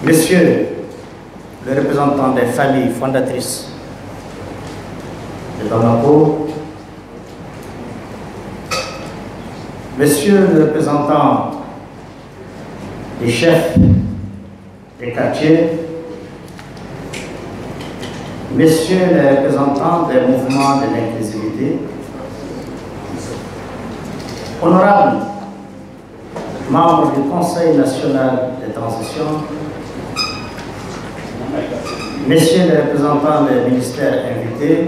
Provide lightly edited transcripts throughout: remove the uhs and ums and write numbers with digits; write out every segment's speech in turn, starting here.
Monsieur le représentant des familles fondatrices de Bamako, Monsieur le représentant des chefs des quartiers, Messieurs les représentants des mouvements de l'inclusivité, honorables membres du Conseil national de transition, Messieurs les représentants des ministères invités,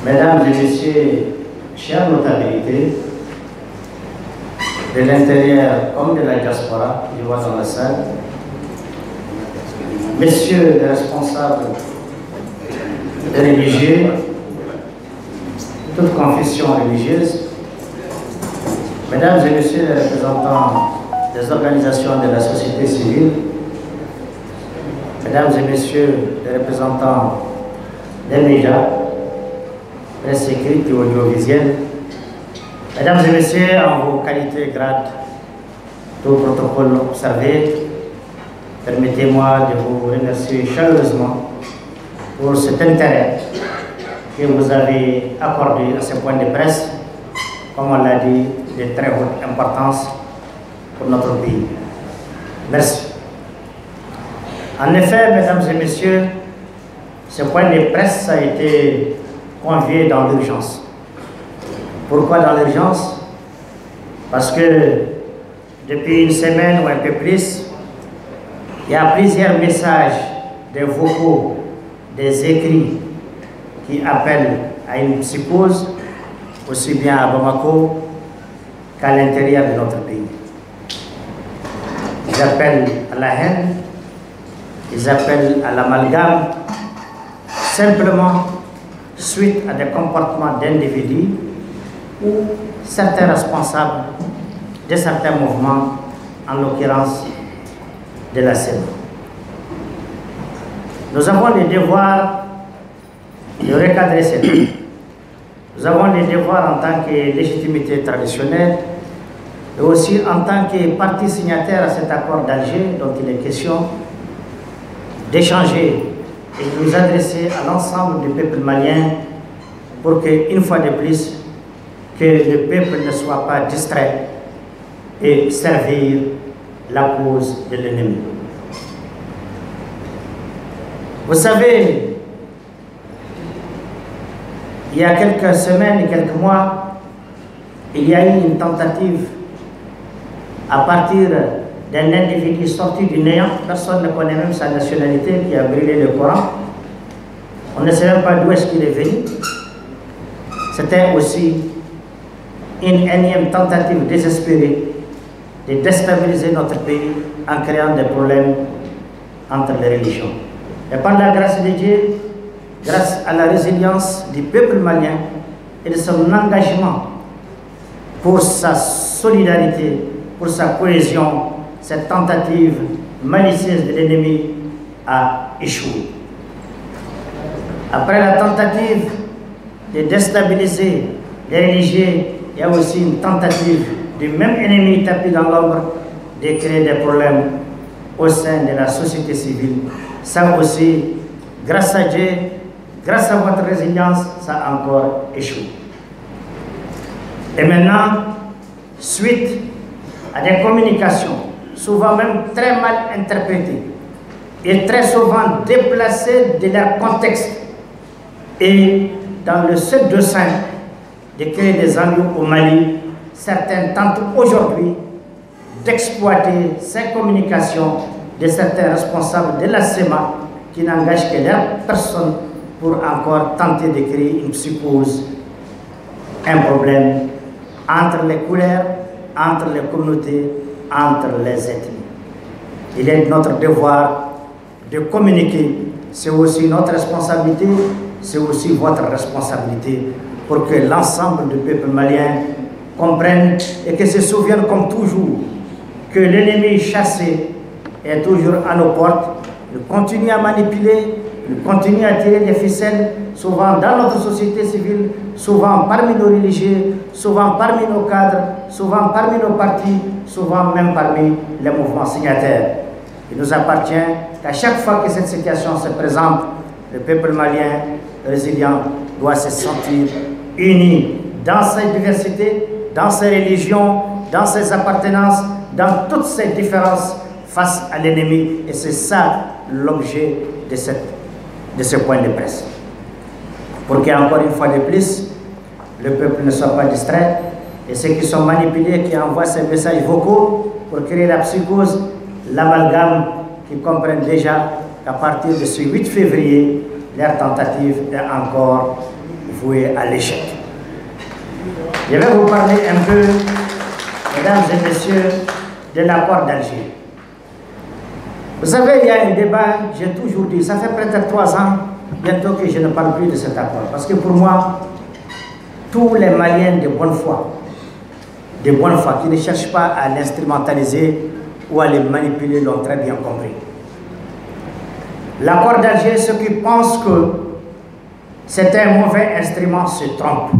Mesdames et Messieurs, chères notabilités, de l'intérieur comme de la diaspora, qui voient dans la salle, Messieurs les responsables des religieux, toute confession religieuse, Mesdames et Messieurs les représentants des organisations de la société civile, Mesdames et Messieurs les représentants des médias, presse écrite et audiovisuelle, Mesdames et Messieurs, en vos qualités, grades, tout protocole observé, permettez-moi de vous remercier chaleureusement pour cet intérêt que vous avez accordé à ce point de presse, comme on l'a dit, de très haute importance pour notre pays. Merci. En effet, mesdames et messieurs, ce point de presse a été convié dans l'urgence. Pourquoi dans l'urgence? Parce que depuis une semaine ou un peu plus, il y a plusieurs messages, des vocaux, des écrits qui appellent à une psychose, aussi bien à Bamako qu'à l'intérieur de notre pays. Ils appellent à la haine, ils appellent à l'amalgame, simplement suite à des comportements d'individus ou certains responsables de certains mouvements, en l'occurrence de la SEMA. Nous avons le devoir de recadrer cette vie. Nous avons le devoir en tant que légitimité traditionnelle et aussi en tant que partie signataire à cet accord d'Alger dont il est question, d'échanger et de nous adresser à l'ensemble du peuple malien pour que, une fois de plus, que le peuple ne soit pas distrait et servir la cause de l'ennemi. Vous savez, il y a quelques semaines et quelques mois, il y a eu une tentative à partir d'un individu sorti du néant, personne ne connaît même sa nationalité, qui a brûlé le Coran. On ne sait même pas d'où est-ce qu'il est venu. C'était aussi une énième tentative désespérée de déstabiliser notre pays en créant des problèmes entre les religions. Et par la grâce de Dieu, grâce à la résilience du peuple malien et de son engagement pour sa solidarité, pour sa cohésion, cette tentative malicieuse de l'ennemi a échoué. Après la tentative de déstabiliser les religieux, il y a aussi une tentative du même ennemi tapis dans l'ombre de créer des problèmes au sein de la société civile. Ça aussi, grâce à Dieu, grâce à votre résilience, ça a encore échoué. Et maintenant, suite à des communications, souvent même très mal interprétées et très souvent déplacées de leur contexte, et dans le seul dessein de créer des ennuis au Mali, certains tentent aujourd'hui d'exploiter ces communications de certains responsables de la SEMA qui n'engagent que leur personne pour encore tenter de créer une psychose, un problème entre les couleurs, entre les communautés, entre les ethnies. Il est notre devoir de communiquer, c'est aussi notre responsabilité, c'est aussi votre responsabilité pour que l'ensemble du peuple malien comprenne et que se souvienne comme toujours que l'ennemi chassé est toujours à nos portes. Il continue à manipuler, Ils continuent à tirer des ficelles, souvent dans notre société civile, souvent parmi nos religieux, souvent parmi nos cadres, souvent parmi nos partis, souvent même parmi les mouvements signataires. Il nous appartient qu'à chaque fois que cette situation se présente, le peuple malien résilient doit se sentir uni dans sa diversité, dans ses religions, dans ses appartenances, dans toutes ses différences face à l'ennemi. Et c'est ça l'objet de ce point de presse. Pour qu'encore une fois de plus, le peuple ne soit pas distrait et ceux qui sont manipulés, qui envoient ces messages vocaux pour créer la psychose, l'amalgame, qui comprennent déjà qu'à partir de ce 8 février, leur tentative est encore vouée à l'échec. Je vais vous parler un peu, mesdames et messieurs, de l'accord d'Alger. Vous savez, il y a un débat, j'ai toujours dit, ça fait peut-être 3 ans, bientôt que je ne parle plus de cet accord. Parce que pour moi, tous les Maliens de bonne foi, qui ne cherchent pas à l'instrumentaliser ou à les manipuler, l'ont très bien compris. L'accord d'Alger, ceux qui pensent que c'est un mauvais instrument se trompent.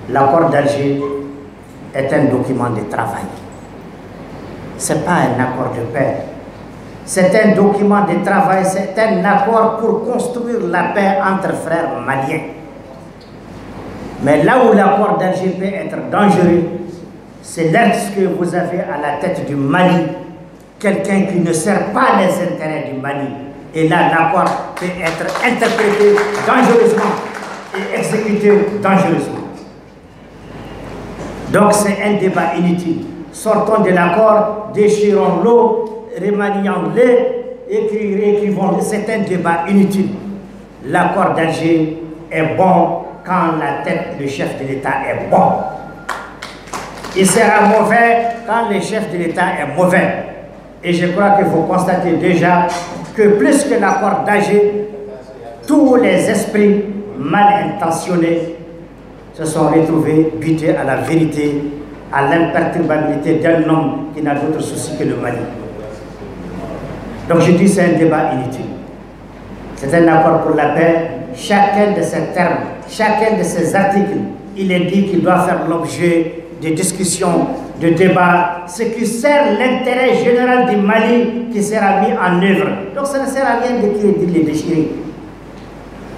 L'accord d'Alger est un document de travail. Ce n'est pas un accord de paix. C'est un document de travail, c'est un accord pour construire la paix entre frères maliens. Mais là où l'accord d'Alger peut être dangereux, c'est lorsque vous avez à la tête du Mali quelqu'un qui ne sert pas les intérêts du Mali. Et là, l'accord peut être interprété dangereusement et exécuté dangereusement. Donc c'est un débat inutile. Sortons de l'accord, déchirons-le, remanions-le, réécrivons-le. C'est un débat inutile. L'accord d'Alger est bon quand la tête du chef de l'État est bon. Il sera mauvais quand le chef de l'État est mauvais. Et je crois qu'il faut constater déjà que plus que l'accord d'Alger, tous les esprits mal intentionnés se sont retrouvés butés à la vérité, à l'imperturbabilité d'un homme qui n'a d'autre souci que le Mali. Donc je dis c'est un débat inutile. C'est un accord pour la paix. Chacun de ces termes, chacun de ces articles, il est dit qu'il doit faire l'objet de discussions, de débats, ce qui sert l'intérêt général du Mali qui sera mis en œuvre. Donc ça ne sert à rien de les déchirer.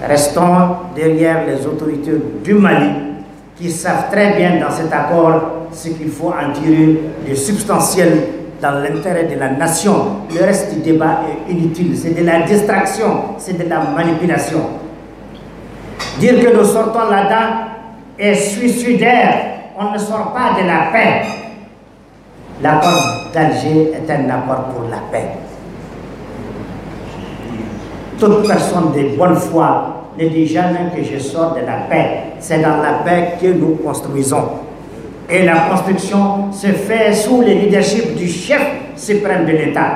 Restons derrière les autorités du Mali qui savent très bien dans cet accord ce qu'il faut en tirer de substantiel dans l'intérêt de la nation. Le reste du débat est inutile, c'est de la distraction, c'est de la manipulation. Dire que nous sortons là-dedans est suicidaire. On ne sort pas de la paix. L'accord d'Alger est un accord pour la paix. Toute personne de bonne foi ne dit jamais que je sors de la paix. C'est dans la paix que nous construisons. Et la construction se fait sous le leadership du chef suprême de l'État.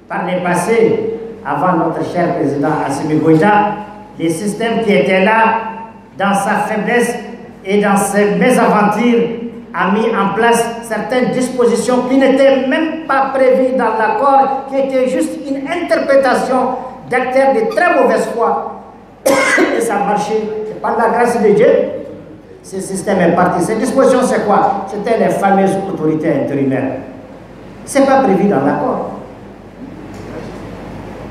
Par le passé, avant notre cher président Assimi Goïta, les systèmes qui étaient là, dans sa faiblesse et dans ses mésaventures, a mis en place certaines dispositions qui n'étaient même pas prévues dans l'accord, qui étaient juste une interprétation d'acteurs de très mauvaise foi. Et ça marchait. Et par la grâce de Dieu, ce système est parti. Ces dispositions, c'est quoi? C'était les fameuses autorités intérimaires. Ce n'est pas prévu dans l'accord.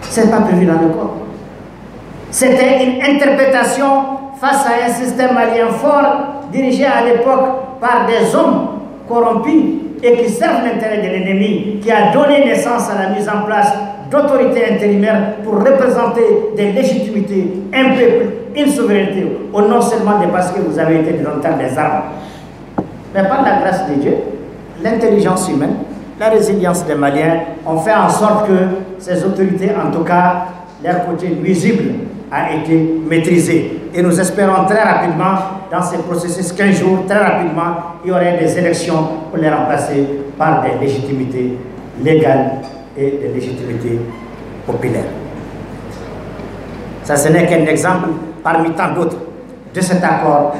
Ce n'est pas prévu dans l'accord. C'était une interprétation face à un système malien fort, dirigé à l'époque par des hommes corrompus et qui servent l'intérêt de l'ennemi, qui a donné naissance à la mise en place d'autorités intérimaires pour représenter des légitimités, un peuple, une souveraineté, au nom seulement de parce que vous avez été détenteur des armes. Mais par la grâce de Dieu, l'intelligence humaine, la résilience des Maliens ont fait en sorte que ces autorités, en tout cas, leur côté nuisible a été maîtrisé. Et nous espérons très rapidement, dans ces processus 15 jours, très rapidement, il y aurait des élections pour les remplacer par des légitimités légales et des légitimités populaires. Ça, ce n'est qu'un exemple parmi tant d'autres de cet accord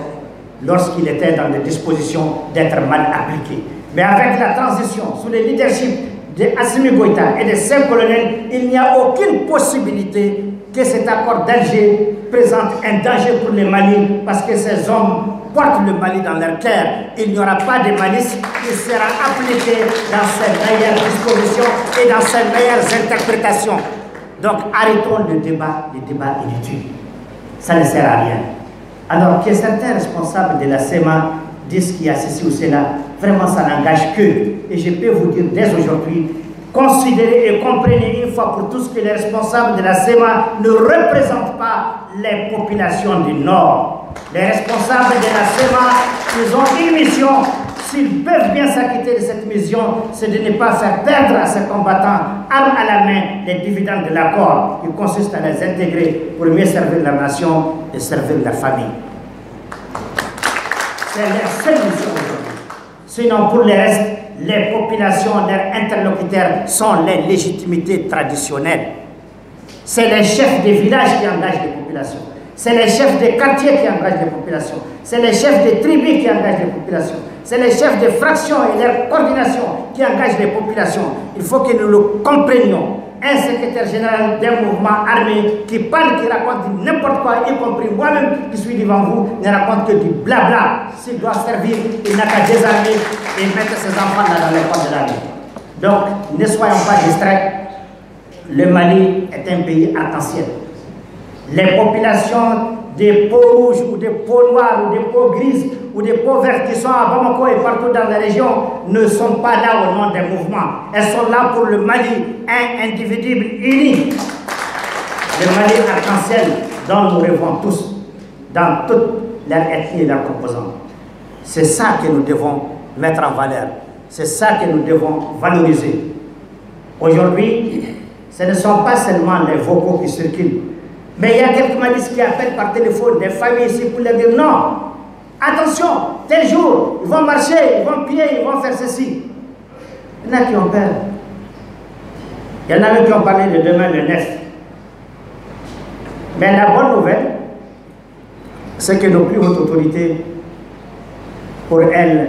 lorsqu'il était dans des dispositions d'être mal appliqué. Mais avec la transition, sous le leadership d'Assimi Goïta et de ses colonels, il n'y a aucune possibilité que cet accord d'Alger présente un danger pour le Mali parce que ces hommes portent le Mali dans leur cœur. Il n'y aura pas de malice qui sera appliquée dans ses meilleures dispositions et dans ses meilleures interprétations. Donc arrêtons le débat inutile. Ça ne sert à rien. Alors que certains responsables de la SEMA disent qu'il y a ceci ou cela, vraiment ça n'engage qu'eux. Et je peux vous dire dès aujourd'hui, considérez et comprenez une fois pour tous que les responsables de la SEMA ne représentent pas les populations du Nord. Les responsables de la SEMA, ils ont une mission. S'ils peuvent bien s'acquitter de cette mission, c'est de ne pas faire perdre à ces combattants, armes à la main, les dividendes de l'accord qui consiste à les intégrer pour mieux servir la nation et servir la famille. C'est leur seule mission aujourd'hui. Sinon, pour le reste, les populations, leurs interlocuteurs sont les légitimités traditionnelles. C'est les chefs des villages qui engagent les populations. C'est les chefs des quartiers qui engagent les populations. C'est les chefs des tribus qui engagent les populations. C'est les chefs des fractions et leur coordination qui engagent les populations. Il faut que nous le comprenions. Un secrétaire général d'un mouvement armé qui parle, qui raconte n'importe quoi, y compris moi-même qui suis devant vous, ne raconte que du blabla. S'il doit servir, il n'a qu'à désarmer et mettre ses enfants là dans les portes de l'armée. Donc, ne soyons pas distraits. Le Mali est un pays arc-en-ciel. Les populations des peaux rouges ou des peaux noires ou des peaux grises ou des peaux vertes qui sont à Bamako et partout dans la région ne sont pas là au nom des mouvements. Elles sont là pour le Mali, un individu uni. Le Mali arc-en-ciel dont nous rêvons tous, dans toute leur ethnie et leurs composantes. C'est ça que nous devons mettre en valeur. C'est ça que nous devons valoriser. Aujourd'hui, ce ne sont pas seulement les vocaux qui circulent. Mais il y a quelques malices qui appellent par téléphone des familles ici pour leur dire non, attention, tel jour, ils vont marcher, ils vont piller, ils vont faire ceci. Il y en a qui ont peur. Il y en a qui ont parlé de demain le 9. Mais la bonne nouvelle, c'est que nos plus hautes autorités, pour elles,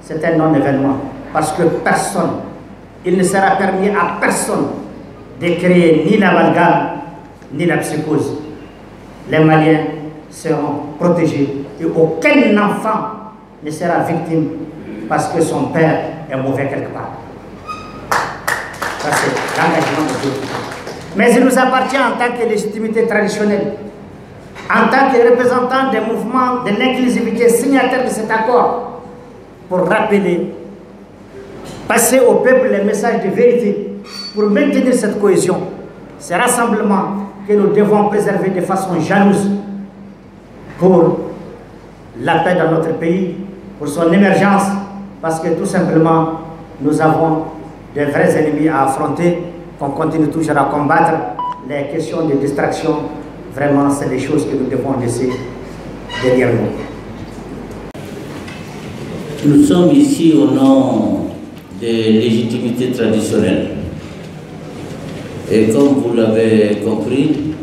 c'est un non-événement. Parce que personne, il ne sera permis à personne de créer ni l'amalgame, ni la psychose. Les Maliens seront protégés et aucun enfant ne sera victime parce que son père est mauvais quelque part. Ça, c'est l'engagement de Dieu. Mais il nous appartient en tant que légitimité traditionnelle, en tant que représentants des mouvements de l'inclusivité signataires de cet accord, pour rappeler, passer au peuple les messages de vérité, pour maintenir cette cohésion, ce rassemblement que nous devons préserver de façon jalouse pour la paix dans notre pays, pour son émergence, parce que tout simplement, nous avons de vrais ennemis à affronter, qu'on continue toujours à combattre. Les questions de distraction, vraiment, c'est des choses que nous devons laisser derrière nous. Nous sommes ici au nom des légitimités traditionnelles. Et comme vous l'avez compris,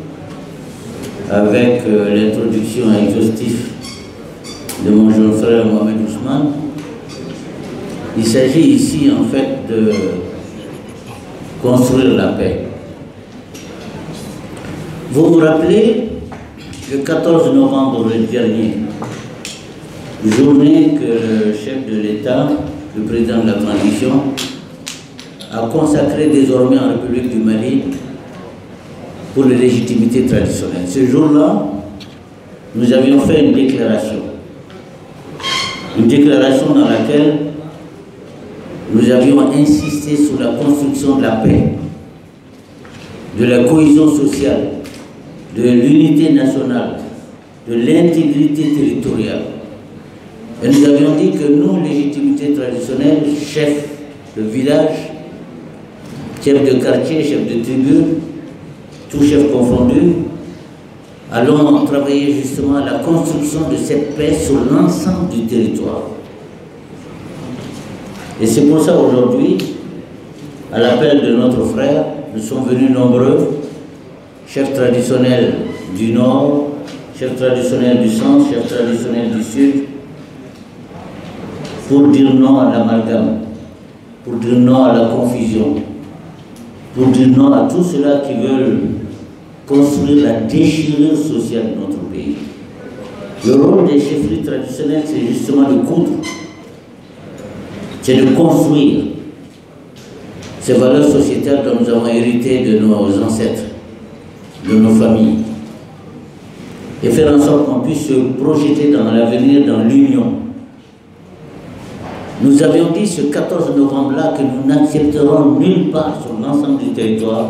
avec l'introduction exhaustive de mon jeune frère Mohamed Ousmane, il s'agit ici en fait de construire la paix. Vous vous rappelez, le 14 novembre dernier, journée que le chef de l'État, le président de la transition, a consacré désormais en République du Mali pour les légitimités traditionnelles. Ce jour-là, nous avions fait une déclaration dans laquelle nous avions insisté sur la construction de la paix, de la cohésion sociale, de l'unité nationale, de l'intégrité territoriale. Et nous avions dit que nous, légitimités traditionnelles, chefs de village, chefs de quartier, chefs de tribu, tous chefs confondus, allons travailler justement à la construction de cette paix sur l'ensemble du territoire. Et c'est pour ça aujourd'hui, à l'appel de notre frère, nous sommes venus nombreux, chefs traditionnels du Nord, chefs traditionnels du Centre, chefs traditionnels du Sud, pour dire non à l'amalgame, pour dire non à la confusion, pour dire non à tous ceux-là qui veulent construire la déchirure sociale de notre pays. Le rôle des chefferies traditionnelles, c'est justement de coudre, c'est de construire ces valeurs sociétales dont nous avons hérité de nos ancêtres, de nos familles, et faire en sorte qu'on puisse se projeter dans l'avenir, dans l'union. Nous avions dit ce 14 novembre-là que nous n'accepterons nulle part sur l'ensemble du territoire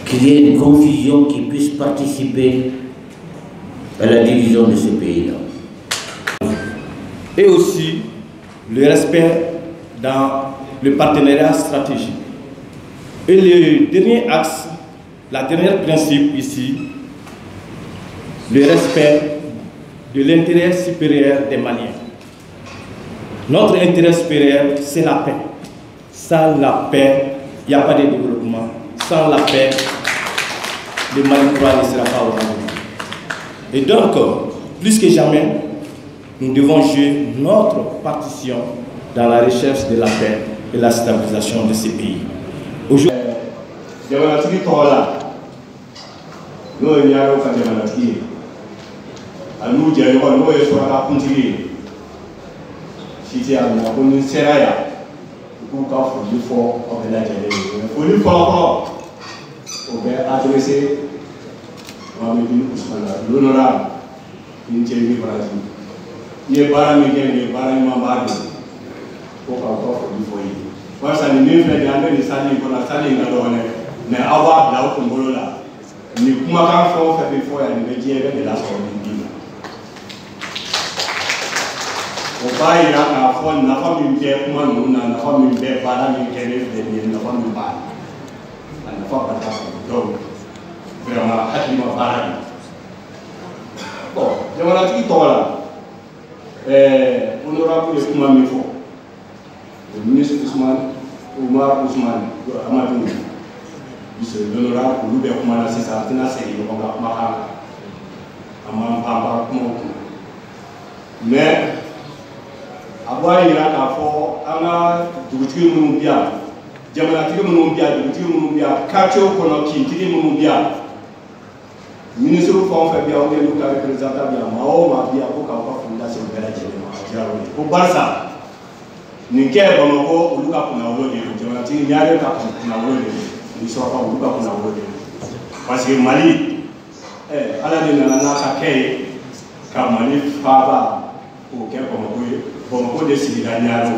qu'il y ait une confusion qui puisse participer à la division de ce pays-là. Et aussi le respect dans le partenariat stratégique. Et le dernier axe, la dernière principe ici, le respect de l'intérêt supérieur des Maliens. Notre intérêt supérieur, c'est la paix. Sans la paix, il n'y a pas de développement. Sans la paix, le Mali ne sera pas au développement. Et donc, plus que jamais, nous devons jouer notre partition dans la recherche de la paix et la stabilisation de ces pays. Aujourd'hui, l'honorable il est barré mais barré pour encore du foyer. Moi, ça ne m'est fait jamais de salir pour la salle mais avoir là au Congolo là. Ni comment quand fait des fois il y a des métiers de la sortie. Au bas il y a la famille qui est comment nous la famille qui est barré qui est la famille barré. La famille pas donc vraiment hâte barré. Bon, je vais la dire là. Honorable Ousmane Mifo, le ministre Omar Ousmane Amadou, l'honorable Loubert Oumana Sissa, mais avoir il y a qu'à fort, Ama Doutri Moumbia, Diamanati Moumbia, Doutri Moumbia, Kacho Konoki, Tiri Moumbia. Ministre Fond fait bien, on est le représentant bien, Mao Mabia, pour qu'on fasse fondation de la Génération. Pour Barça, Niké Bamako, ou Luka Punawode, Jonathan Niare Punawode, ne sera pas Luka Punawode. Parce que Mali, à la Nana Kake, Kamali Faba, ou Ké Bamako décide d'Aniaro.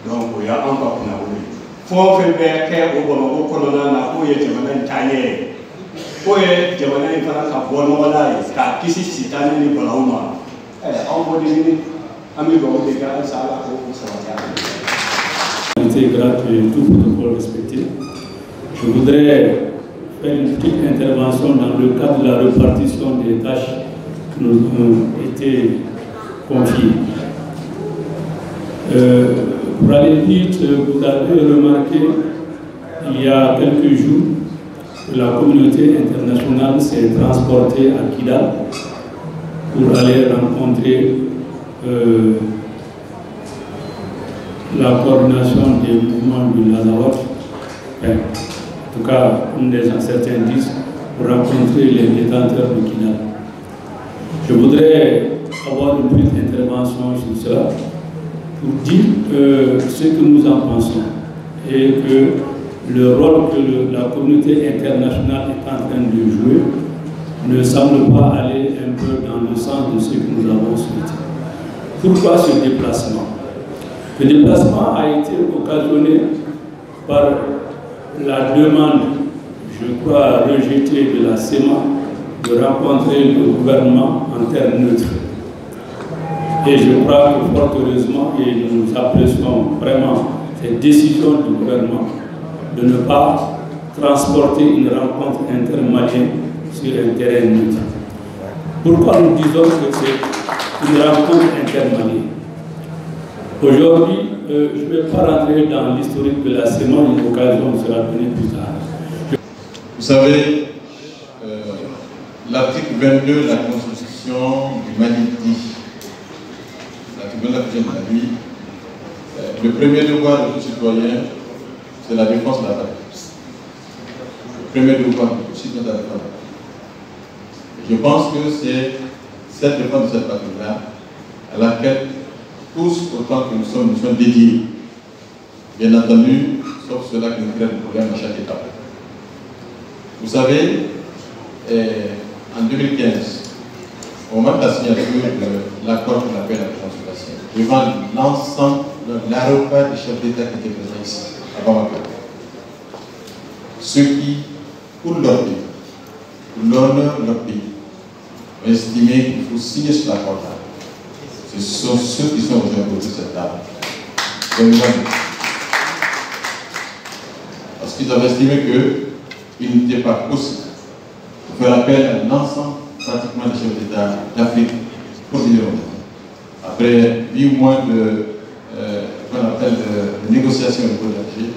Donc, il y a encore Punawode. Fond fait bien, Ké ou Bamako Colonna, ou Yéjaman Taye. Oye, jamana ni fana ka bɔ ɲɔgɔn la ye k'a kisi sitanɛ ni balawu ma anw b'o de ɲini an bɛ dugawu de kɛ halisa ala k'o sabati. Tout protocole respecté. Je voudrais faire une petite intervention dans le cadre de la répartition des tâches qui nous ont été confiées. Pour aller vite, vous avez remarqué il y a quelques jours la communauté internationale s'est transportée à Kidal pour aller rencontrer la coordination des mouvements du Lazawat. En tout cas, comme certains disent, pour rencontrer les détenteurs de Kidal. Je voudrais avoir une petite intervention sur cela pour dire ce que nous en pensons et que le rôle que la communauté internationale est en train de jouer ne semble pas aller un peu dans le sens de ce que nous avons souhaité. Pourquoi ce déplacement? Le déplacement a été occasionné par la demande, je crois, rejetée de la CEMA de rencontrer le gouvernement en termes neutres. Et je crois que fort heureusement, et nous apprécions vraiment cette décision du gouvernement de ne pas transporter une rencontre intermalienne sur un terrain neutre. Pourquoi nous disons que c'est une rencontre intermalienne? Aujourd'hui, je ne vais pas rentrer dans l'historique de la CEMA, une occasion sera donnée plus tard. Vous savez, l'article 22 de la Constitution du Mali dit, l'article 22 de la le premier devoir de tout citoyen, c'est la défense de la patrie. Le premier devoir de tout citoyen, c'est la défense de la patrie. Je pense que c'est cette défense de cette patrie-là à laquelle tous, autant que nous sommes dédiés. Bien entendu, sauf cela qui nous crée des problèmes à chaque étape. Vous savez, en 2015, au moment de la signature de l'accord pour la paix et la réconciliation, devant l'ensemble de l'aéroport des chefs d'État qui étaient présents ici, à Bamako, ceux qui, pour leur pays, pour l'honneur de leur pays, ont estimé qu'il faut signer ce accord-là. Ce sont ceux qui sont aujourd'hui autour de cette table. Parce qu'ils avaient estimé qu'il n'était pas possible de faire appel à l'ensemble pratiquement des chefs d'État d'Afrique pour venir au monde. Après 8 mois de négociations au niveau de l'Algérie,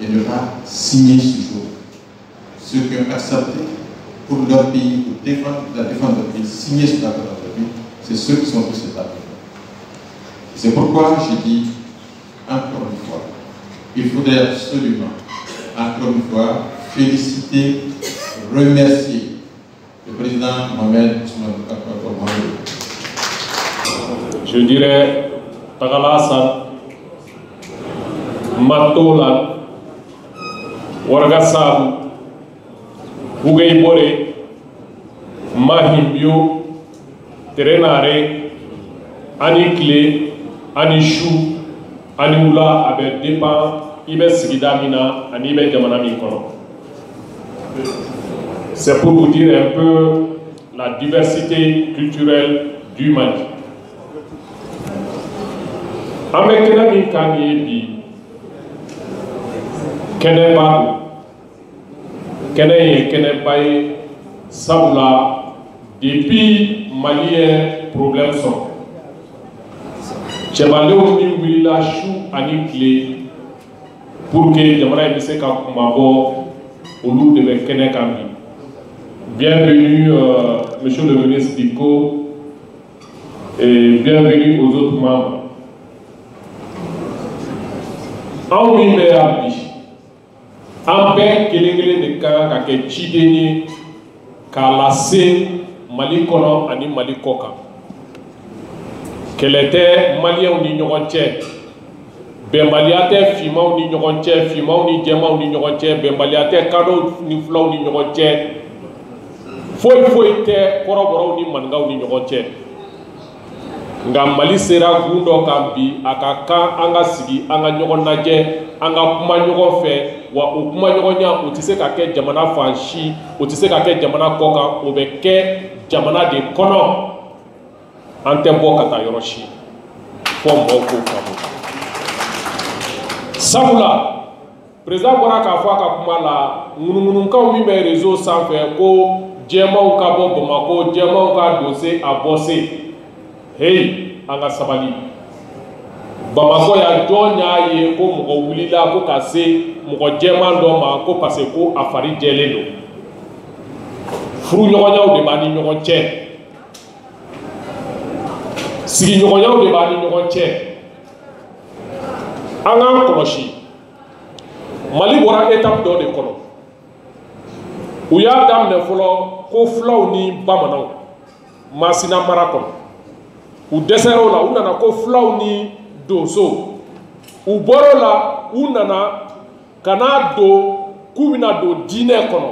il n'y aura signé ce jour. Ceux qui ont accepté pour leur pays, pour défendre la défense de leur pays, signer ce accord dans leur pays, c'est ceux qui sont sur cette table. C'est pourquoi je dis encore une fois, il faudrait absolument, encore une fois, féliciter, remercier le président Mohamed Ousmane Mohamed. Je dirais, Tagalasan, Matolan, Wargasam, Bougaïbore, Mahimbio, Terenare, Anikle, Anishu, Anioula, avec dépend, Ibe Sigidamina, Anibe Jamanami Kono. C'est pour vous dire un peu la diversité culturelle du Mali. Avec Kenami Kanye, Keneba, Kenebaye, Saoula, depuis Malien, problème sont. Chebaleo ni wila chou anikle pour que Jamara Ebise Kakumabo au loup de Kenekambi. Bienvenue, monsieur le ministre Diko, et bienvenue aux autres membres. En Wimbe Abdi, en paix, Kelengele de Kaka, Kake Chideni, Kalase, Malikono, Ani Malikoka. Quel était Malien ou Nignorantier, Bembaliate, Fima ou Nignorantier, Fima ou Nidjema ou Nignorantier, Bembaliate, Kado, Nifla ou Nignorantier. Faut être corroboré ni manga ou Nignorantier. Nga Mali sera gundo kambi, akaka, anga sigi, anga nyogonaje, anga kuma nyogon fe, wa ukuma nyogonya, utise kake jamana fanshi, utise kake jamana koka, ubeke jamana de kono. Antembo kata yoroshi fo mboko kamu sabula président Boraka fo ka kuma la ngunu ka wi be réseau sans faire ko jema o ka bo Bamako jema o ka dossier a bosser hey anga sabali Bamako ya jonya ye ko mo wulila ko ka se mo jema ndo ma ko parce ko afari jelelo furu nyogonya o de bani nyogon che sigi ɲɔgɔnyaw de b'a ni ɲɔgɔn cɛ an k'an kɔlɔsi Mali bɔra étape dɔ de kɔnɔ u y'a daminɛ fɔlɔ ko fulaw ni bamananw Masina mara kɔnɔ u dɛsɛr'o la u nana ko fulaw ni donso u bɔr'o la u nana ka n'a don k'u bɛna don diinɛ kɔnɔ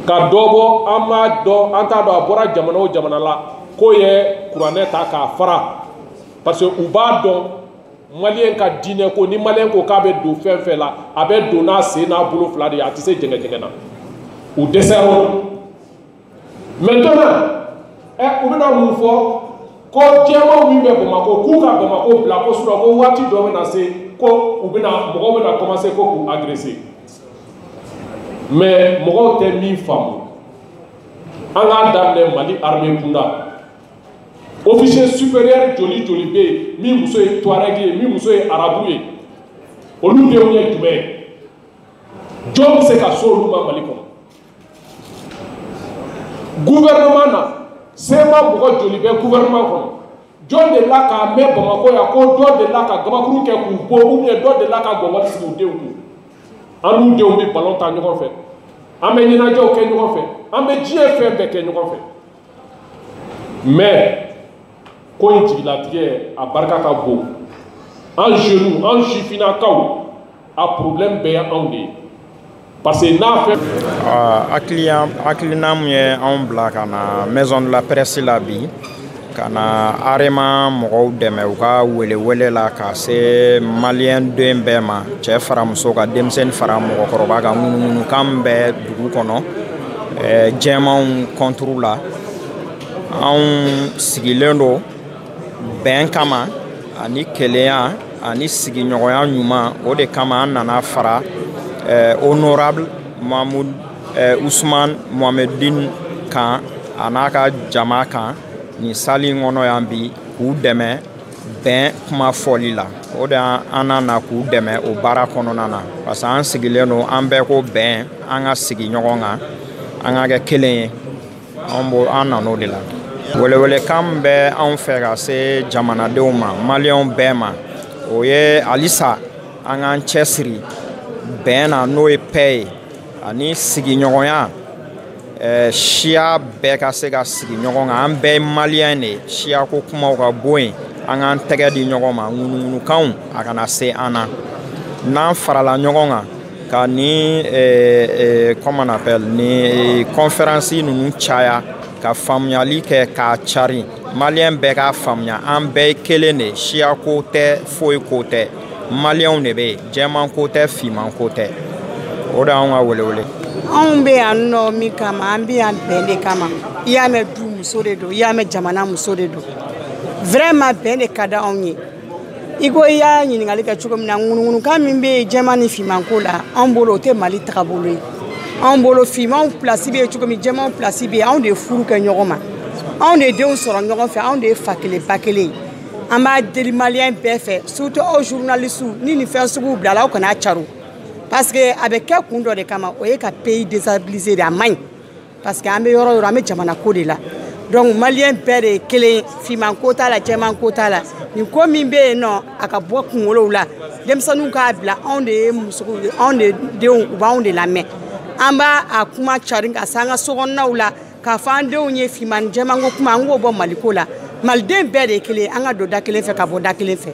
ka dɔ bɔ an b'a dɔn an t'a dɔn a bɔra jamana o jamana la ko ye kuranɛ ta k'a fara parce que u b'a dɔn maliyɛn ka diinɛ ko ni maliyɛn ko k'a bɛ don fɛn fɛn la a bɛ don n'a sen n'a bolo fila de ye a tɛ se jɛngɛjɛngɛ na u dɛsɛr'o maintenant u bɛna mun fɔ ko jɛmanw min bɛ Bamako k'u ka Bamako bila ko sinon ko waati dɔ bɛna se ko u bɛna mɔgɔw bɛna commencer ko k'u agresser mais mɔgɔw tɛ min faamu an k'a daminɛ Mali armée kunda officier supérieur joli joli bɛ yen min muso ye Touareg ye min muso ye arabu ye olu denw ye jumɛn ye jɔn bɛ se ka so olu ma Mali kɔnɔ gouvernement na sema mɔgɔ joli bɛ gouvernement kɔnɔ John de la ka me Bamako ya ko do de la ka Gamakuru ke ku bo ou bien do de la ka Gomori si de ou. Anu de o mi ballon ta ñoko fe. Amé ñina jo ke ñoko fe. Amé jie fe be ke ñoko fe. Mais ko inji la tie a barka ka bo. En genou, en chifina kaw a problème be en de. Parce que n'a fait Aklinam ye on bla kana maison de la presse la bi. Kana arema mɔgɔw dɛmɛ u ka wele la ka se malien den bɛɛ ma cɛ fara muso ka denmisɛnnin fara mɔgɔkɔrɔba ka munumunu kan bɛɛ dugu kɔnɔ jɛmanw contre la anw sigilen do bɛn kama ani kelenya ani sigiɲɔgɔnya ɲuman o de kama an nana fara honorable Mahmoud Ousmane Mohamedine kan a n'a ka jama kan ni sali ngono yambi k'u dɛmɛ bɛn kuma fɔli la o de an nana k'u dɛmɛ o baara kɔnɔna na parce que an sigilen do an bɛɛ ko bɛn an ka sigi ɲɔgɔn kan an ka kɛ kelen ye an nan'o de la welewelekan bɛ an fɛ ka se jamanadenw ma maliyɛnw bɛɛ ma o ye halisa an k'an cɛsiri bɛn na n'o ye paix ye ani sigiɲɔgɔnya siya bɛɛ ka se ka sigi ɲɔgɔn kan an bɛɛ ye maliyɛn de siya ko kumaw ka bɔ yen an k'an tɛgɛ di ɲɔgɔn ma ŋunuŋunukanw a kana se an na n'an farala ɲɔgɔn kan ka ni comment on appelle ni conférence ninnu caya ka faamuyali kɛ k'a cari maliyɛn bɛɛ k'a faamuya an bɛɛ ye kelen de siya ko tɛ foyi ko tɛ maliyɛnw de bɛ yen jɛman ko tɛ fiman ko tɛ o de y'anw ka welewele. Anw bɛ yan nɔ min kama an bɛ yan bɛn de kama i y'a mɛn du muso de don i y'a mɛn jamana muso de don vraiment bɛn de ka di anw ye i ko i y'a ɲininkali kɛ cogo min na ŋunuŋunukan min bɛ jɛman ni fimanko la anw bolo o tɛ Mali tagabolo ye anw bolo fimanw place bɛ yen cogo min jɛmanw place bɛ yen anw de ye furu kɛ ɲɔgɔn ma anw de ye denw sɔrɔ ɲɔgɔn fɛ anw de ye fa kelen ba kelen ye an b'a deli maliyɛn bɛɛ fɛ surtout aw journalistes ni nin fɛn suguw bilala aw kana caro parce que a bɛ kɛ kun dɔ de kama o ye ka pays déstabiliser de a man ɲi parce que an bɛ yɔrɔ o yɔrɔ an bɛ jamana ko de la donc maliyɛn bɛɛ de ye kelen ye fiman ko t'a la jɛman ko t'a la nin ko min bɛ yen nɔ a ka bɔ kunkolow la denmisɛnninw k'a bila anw de ye musow ye anw de denw u b'anw de lamɛn an b'a a kuma cari ka se an ka sokɔnɔnaw la k'a fɔ an denw ye fiman jɛman ko kuma an k'o bɔ Mali ko la maliden bɛɛ de ye kelen ye an ka don da kelen fɛ ka bɔ da kelen fɛ.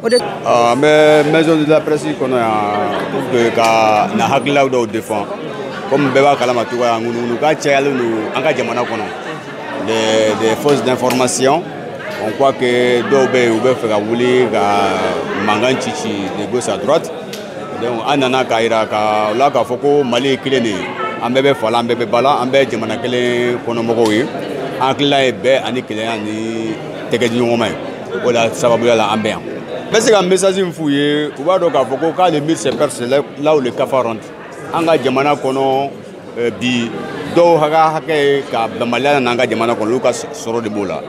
An bɛ maison de la presse kɔnɔ yan pour que ka na hakililaw dɔw défend comme bɛɛ b'a kalama cogoya ŋunuŋunukan cayalen don an ka jamana kɔnɔ des fausses d'information on croit que dɔw bɛ yen u bɛ fɛ ka wuli ka mankan ci de gauche à droite donc an nana k'a yira o la k'a fɔ ko Mali ye kelen de ye an bɛɛ bɛ fa la an bɛɛ bɛ ba la an bɛɛ ye jamana kelen kɔnɔmɔgɔw ye an hakilila ye bɛɛ ani kelenya ni tɛgɛ di ɲɔgɔn ma ye o la sababuya la an bɛ yan. N bɛ se ka message min f'u ye u b'a dɔn k'a fɔ ko k'ale mille se perd c'est là où le cafard rentre an ka jamana kɔnɔ bi dɔw hakɛ ye ka bɛnbaliya nana an ka jamana kɔnɔ olu ka sɔrɔ de b'o la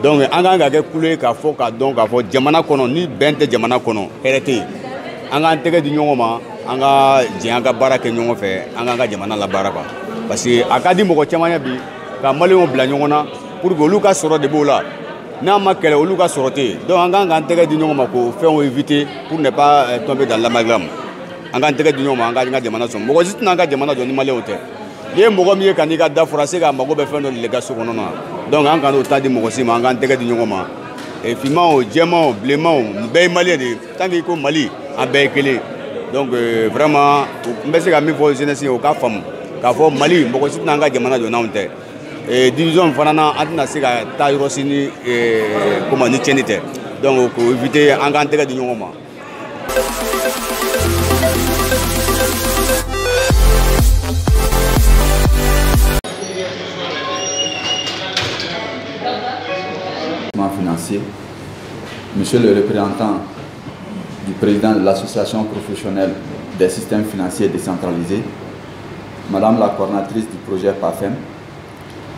donc an kan ka kɛ kulu ye k'a fɔ k'a dɔn k'a fɔ jamana kɔnɔ ni bɛn tɛ jamana kɔnɔ hɛrɛ tɛ yen an k'an tɛgɛ di ɲɔgɔn ma an ka jɛ an ka baara kɛ ɲɔgɔn fɛ an k'an ka jamana labaara quoi parce que a ka di mɔgɔ caman ye bi ka maliyɛnw bila ɲɔgɔn na pour que olu ka sɔrɔ de b'o la. N'a ma kɛlɛ olu ka sɔrɔ tɛ yen donc an kan k'an tɛgɛ di ɲɔgɔn ma k'o fɛnw éviter pour ne pas tomber dans l'amalgame an k'an tɛgɛ di ɲɔgɔn ma an ka jamana sɔn mɔgɔ si tɛna an ka jamana jɔ ni maliyɛnw tɛ n'i ye mɔgɔ min ye ka n'i ka da fura se k'a mago bɛ fɛn dɔ de ka so kɔnɔ na donc an kan'o ta di mɔgɔ si ma an k'an tɛgɛ di ɲɔgɔn ma fimanw jɛmanw bilenmanw nin bɛɛ ye maliyɛn de ye tant que i ko Mali an bɛɛ ye kelen donc vraiment n bɛ se ka min fɔ jeunesse ye o k'a faamu k'a fɔ Mali mɔgɔ si tɛna an ka jamana jɔ n'anw tɛ. Division fana na an tɛna se ka taa yɔrɔ si ni comment ni tiɲɛni tɛ donc k'o éviter an k'an tɛgɛ di ɲɔgɔn ma. Financier, Monsieur le représentant du président de l'association professionnelle des systèmes financiers décentralisés, Madame la coordinatrice du projet PAFEM,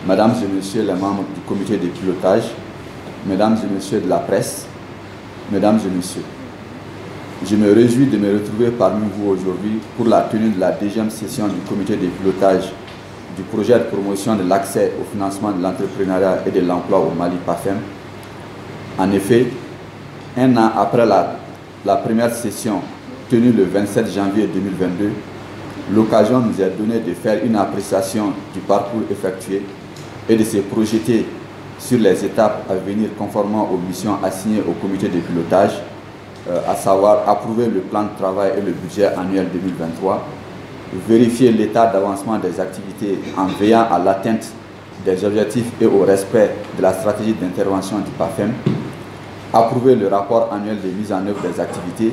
Mesdames et Messieurs les membres du comité de pilotage, Mesdames et Messieurs de la presse, Mesdames et Messieurs, je me réjouis de me retrouver parmi vous aujourd'hui pour la tenue de la deuxième session du comité de pilotage du projet de promotion de l'accès au financement de l'entrepreneuriat et de l'emploi au Mali PAFEM, En effet, un an après la première session tenue le 27 janvier 2022, l'occasion nous est donnée de faire une appréciation du parcours effectué et de se projeter sur les étapes à venir conformément aux missions assignées au comité de pilotage, à savoir approuver le plan de travail et le budget annuel 2023, vérifier l'état d'avancement des activités en veillant à l'atteinte des objectifs et au respect de la stratégie d'intervention du PAFEM, approuver le rapport annuel de mise en œuvre des activités,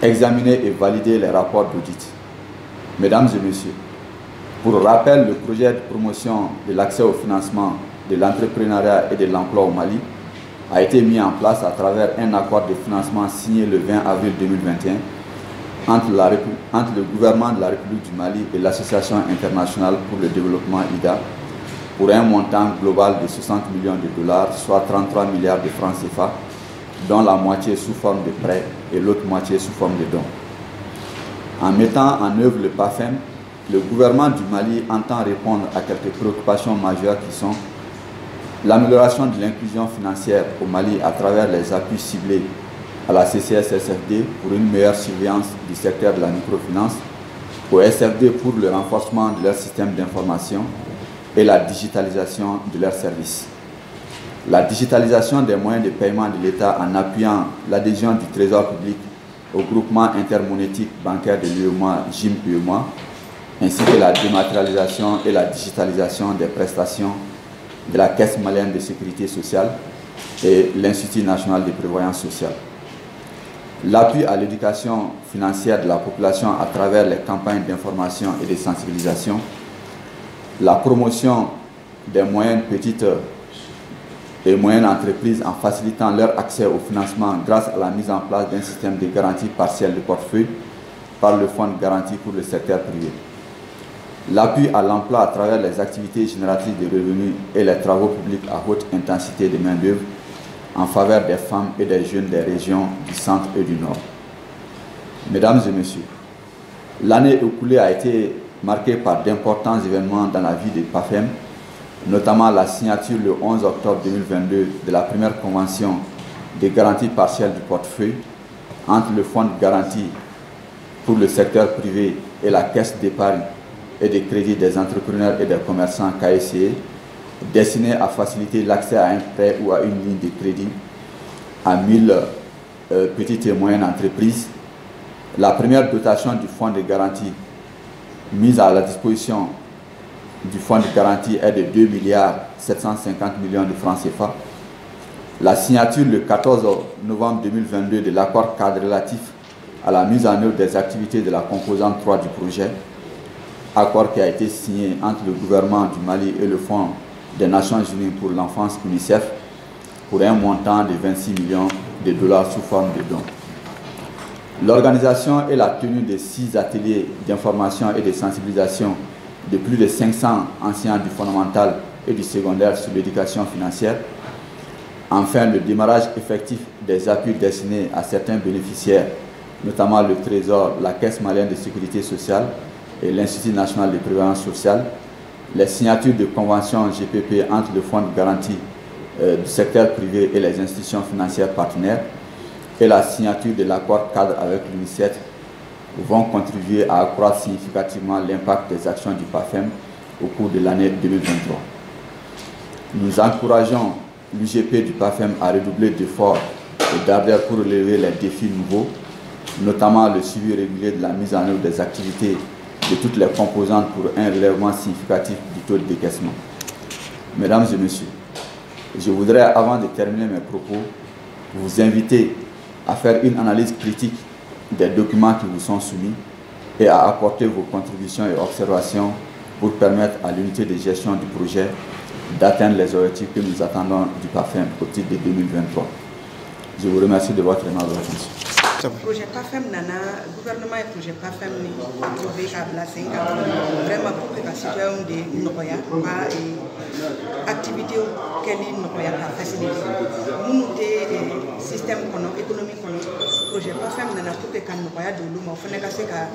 examiner et valider les rapports d'audit. Mesdames et messieurs, pour rappel, le projet de promotion de l'accès au financement de l'entrepreneuriat et de l'emploi au Mali a été mis en place à travers un accord de financement signé le 20 avril 2021 entre le gouvernement de la République du Mali et l'Association internationale pour le développement IDA pour un montant global de 60 millions de dollars, soit 33 milliards de francs CFA, dont la moitié sous forme de prêts et l'autre moitié sous forme de dons. En mettant en œuvre le PAFEM, le gouvernement du Mali entend répondre à quelques préoccupations majeures qui sont l'amélioration de l'inclusion financière au Mali à travers les appuis ciblés à la CCS-SFD pour une meilleure surveillance du secteur de la microfinance, au SFD pour le renforcement de leur système d'information et la digitalisation de leurs services. La digitalisation des moyens de paiement de l'État en appuyant l'adhésion du Trésor public au groupement intermonétique bancaire de l'UEMOA, GIM-UEMOA, ainsi que la dématérialisation et la digitalisation des prestations de la Caisse malienne de sécurité sociale et l'Institut national de prévoyance sociale. L'appui à l'éducation financière de la population à travers les campagnes d'information et de sensibilisation, la promotion des moyennes petites et moyennes entreprises en facilitant leur accès au financement grâce à la mise en place d'un système de garantie partielle de portefeuille par le Fonds de garantie pour le secteur privé. L'appui à l'emploi à travers les activités génératrices de revenus et les travaux publics à haute intensité de main-d'œuvre en faveur des femmes et des jeunes des régions du centre et du nord. Mesdames et messieurs, l'année écoulée a été marquée par d'importants événements dans la vie des PAFEM, notamment la signature le 11 octobre 2022 de la première convention de garantie partielle du portefeuille entre le Fonds de garantie pour le secteur privé et la Caisse d'épargne et de crédit des entrepreneurs et des commerçants KSCE, destiné à faciliter l'accès à un prêt ou à une ligne de crédit à 1000 petites et moyennes entreprises. La première dotation du fonds de garantie mise à la disposition du fonds de garantie est de 2 milliards 750 millions de francs CFA. La signature le 14 novembre 2022 de l'accord cadre relatif à la mise en œuvre des activités de la composante 3 du projet, accord qui a été signé entre le gouvernement du Mali et le Fonds des Nations Unies pour l'enfance UNICEF pour un montant de 26 millions de dollars sous forme de dons. L'organisation et la tenue de 6 ateliers d'information et de sensibilisation de plus de 500 enseignants du fondamental et du secondaire sur l'éducation financière. Enfin, le démarrage effectif des appuis destinés à certains bénéficiaires, notamment le Trésor, la Caisse malienne de sécurité sociale et l'Institut national de prévoyance sociale, les signatures de conventions GPP entre le Fonds de garantie du secteur privé et les institutions financières partenaires et la signature de l'accord cadre avec l'UNICEF vont contribuer à accroître significativement l'impact des actions du PAFEM au cours de l'année 2023. Nous encourageons l'UGP du PAFEM à redoubler d'efforts et d'ardeur pour relever les défis nouveaux, notamment le suivi régulier de la mise en œuvre des activités de toutes les composantes pour un relèvement significatif du taux de décaissement. Mesdames et messieurs, je voudrais, avant de terminer mes propos, vous inviter à faire une analyse critique des documents qui vous sont soumis et à apporter vos contributions et observations pour permettre à l'unité de gestion du projet d'atteindre les objectifs que nous attendons du PAFEM au titre de 2023. Je vous remercie de votre aimable attention. projet PAFEM nana gouvernement et projet PAFEM ni trouvé à placer vraiment pour que la situation de noya pas activité qu'elle noya ka faciliter nous des système économique projet PAFEM nana pour que kan noya de l'uma fona ka se ka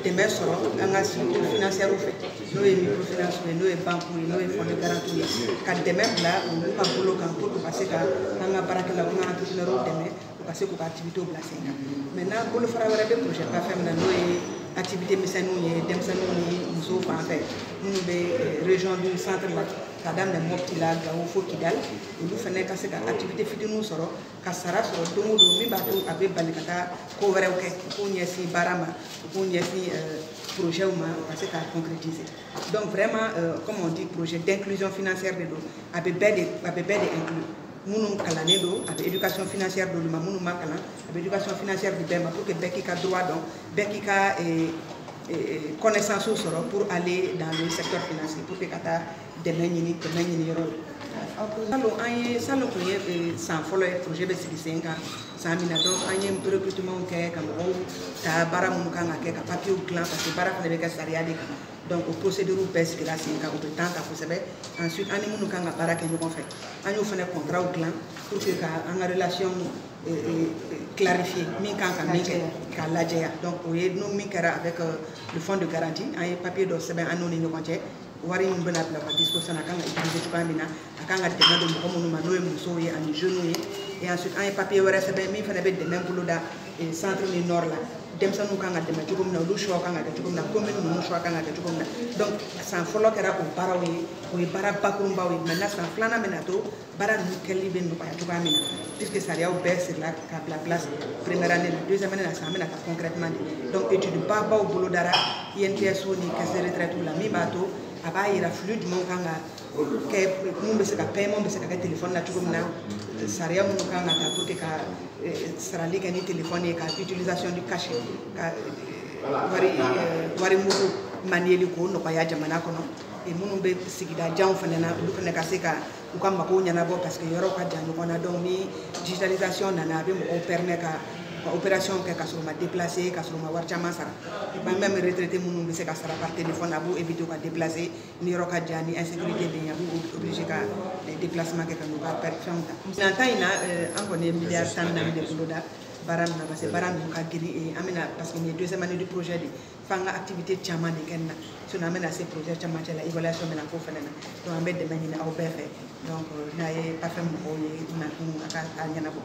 demain soro anga financière fait nous et microfinance nous et banque nous et fonds de garantie ka demain là on pas bolo kan pour passer ka anga baraka la on entrepreneur demain parce que l'activité au placé. Maintenant, pour le faire avoir des projets pas faire maintenant activité mais nous y dem ça nous nous en fait nous région du centre là kadam le mopti là gawo fo kidal nous faisons que cette activité fiti nous soro kasara soro domo do mi bato abe balikata ko wéré ok ko ñesi barama ko ñesi projet ou parce que concrétiser donc vraiment comme on dit projet d'inclusion financière de l'eau abe bede inclus nous kalanelo avec éducation financière de l'humain nous makala avec éducation financière du BEMA pour que beki ka droit donc beki ka connaissance soro pour aller dans le secteur financier pour que kata demain ni yoro alors salo ko ye sans follow projet be 5 ans 100 000 donc anye recrutement ke kam o ta bara mun kan ke ka papier ou clan parce que bara ko be ka saria de donc au procédure ou pèse que là c'est un compétent à faire ensuite on nous quand on para que nous fait on fait un contrat au clan pour que en relation clarifier min quand la donc nous min avec le fonds de garantie un papier de c'est bien anonyme nous wari mun bana la disposition akanga utiliser tukambina akanga demande mo komo no manoe muso ye ani jeune ye et ensuite un papier wara c'est bien min fa be de même pour da centre ni nord là dem sa nu kanga dem ci gomna lu choix kanga ci gomna commune nu choix kanga ci gomna donc sans follow kera ko barawi ko bara bakum bawi maintenant sans flana menato bara nu kelli ben no pa ci gamina puisque ça y a au sur la place première année deuxième année ça amena concrètement donc étude pas ba au boulot dara INTS ni caisse de retraite la mi bato aba ira fluide mon kanga ke mun be se ka paiement be se ka téléphone na ci gomna saria mun kanga ta pour que ka sarali ka ni téléphone ka utilisation du cash ka wari mutu manuel ko no ya jamana kono e mun be sigida jam fanana du ko ne ka se ka u kam mako nyana bo parce que yoro ka janu kona donc mi digitalisation nana be mo permet ka opération que ka ma déplacer ka ma war chama sara et pas même retraité mun be se ka sara par téléphone abu éviter ka déplacer ni roka jani insécurité be yabu obligé ka déplacement que nous pas perfectionner nanta ina encore des milliards tan na de kuloda baram na parce que baram ka giri amena parce que ni deuxième année du projet de fanga activité chama de kenna so na amena ces projets chama la évaluation mena ko fenena donc ambe de menina au bf donc na ye pas fait mo ye na ko aka nyana bo